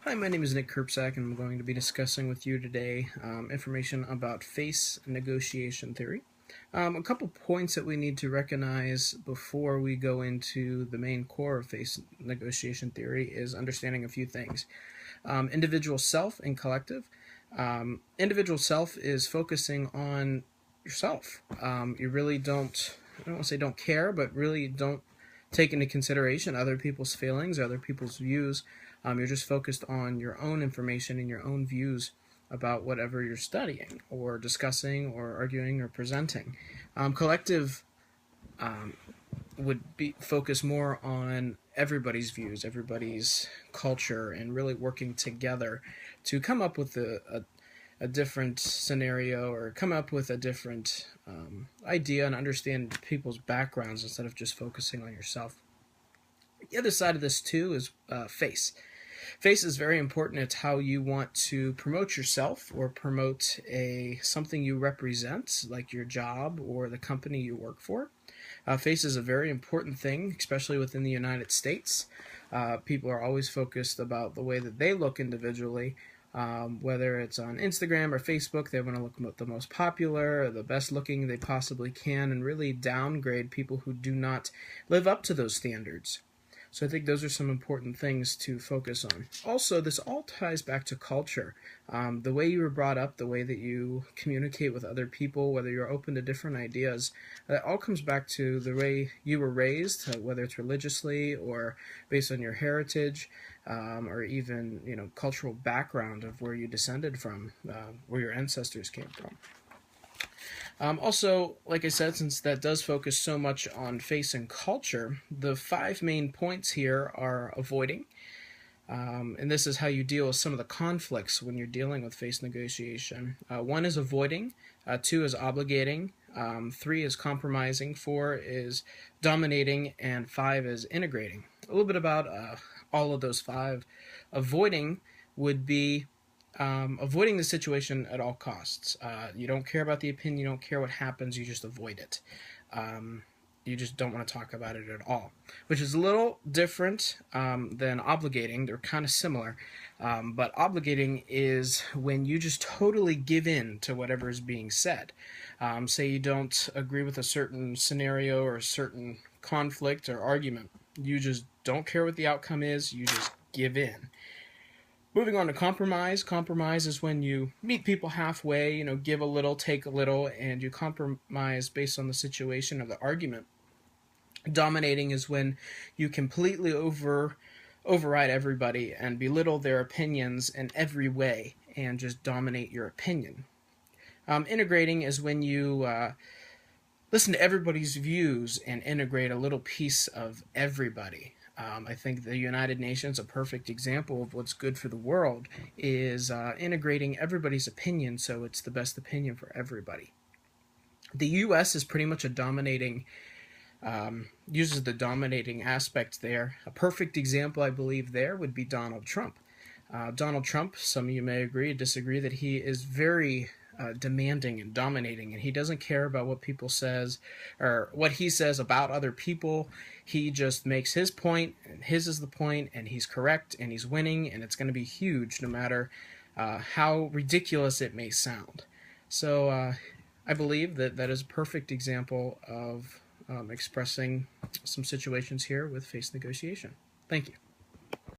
Hi, my name is Nick Kirpsack, and I'm going to be discussing with you today information about face negotiation theory. A couple points that we need to recognize before we go into the main core of face negotiation theory is understanding a few things. Individual self and collective. Individual self is focusing on yourself. You really don't, I don't want to say don't care, but really don't take into consideration other people's feelings, other people's views. You're just focused on your own information and your own views about whatever you're studying or discussing or arguing or presenting. Collective would be focus more on everybody's views, everybody's culture, and really working together to come up with a different scenario or come up with a different idea and understand people's backgrounds instead of just focusing on yourself. The other side of this too is face. Face is very important. It's how you want to promote yourself or promote something you represent, like your job or the company you work for. Face is a very important thing, especially within the United States. People are always focused about the way that they look individually. Whether it's on Instagram or Facebook, they want to look the most popular or the best looking they possibly can and really downgrade people who do not live up to those standards. So I think those are some important things to focus on. Also, this all ties back to culture. The way you were brought up, the way that you communicate with other people, whether you're open to different ideas, that all comes back to the way you were raised, whether it's religiously or based on your heritage, or even cultural background of where you descended from, where your ancestors came from. Also, like I said, since that does focus so much on face and culture, the 5 main points here are avoiding. And this is how you deal with some of the conflicts when you're dealing with face negotiation. 1 is avoiding, 2 is obligating, 3 is compromising, 4 is dominating, and 5 is integrating. A little bit about all of those 5. Avoiding would be avoiding the situation at all costs. You don't care about the opinion, you don't care what happens, you just avoid it. You just don't want to talk about it at all, which is a little different than obligating. They're kind of similar, but obligating is when you just totally give in to whatever is being said. Say you don't agree with a certain scenario or a certain conflict or argument. You just don't care what the outcome is, you just give in. Moving on to compromise. Compromise is when you meet people halfway, give a little, take a little, and you compromise based on the situation of the argument. Dominating is when you completely override everybody and belittle their opinions in every way and just dominate your opinion. Integrating is when you listen to everybody's views and integrate a little piece of everybody. I think the United Nations, a perfect example of what's good for the world, is integrating everybody's opinion so it's the best opinion for everybody. The U.S. is pretty much uses the dominating aspect there. A perfect example, I believe, there would be Donald Trump. Donald Trump, some of you may agree or disagree, that he is very demanding and dominating, and he doesn't care about what people says or what he says about other people. He just makes his point, and his is the point, and he's correct, and he's winning, and it's going to be huge no matter how ridiculous it may sound. So I believe that is a perfect example of expressing some situations here with face negotiation. Thank you.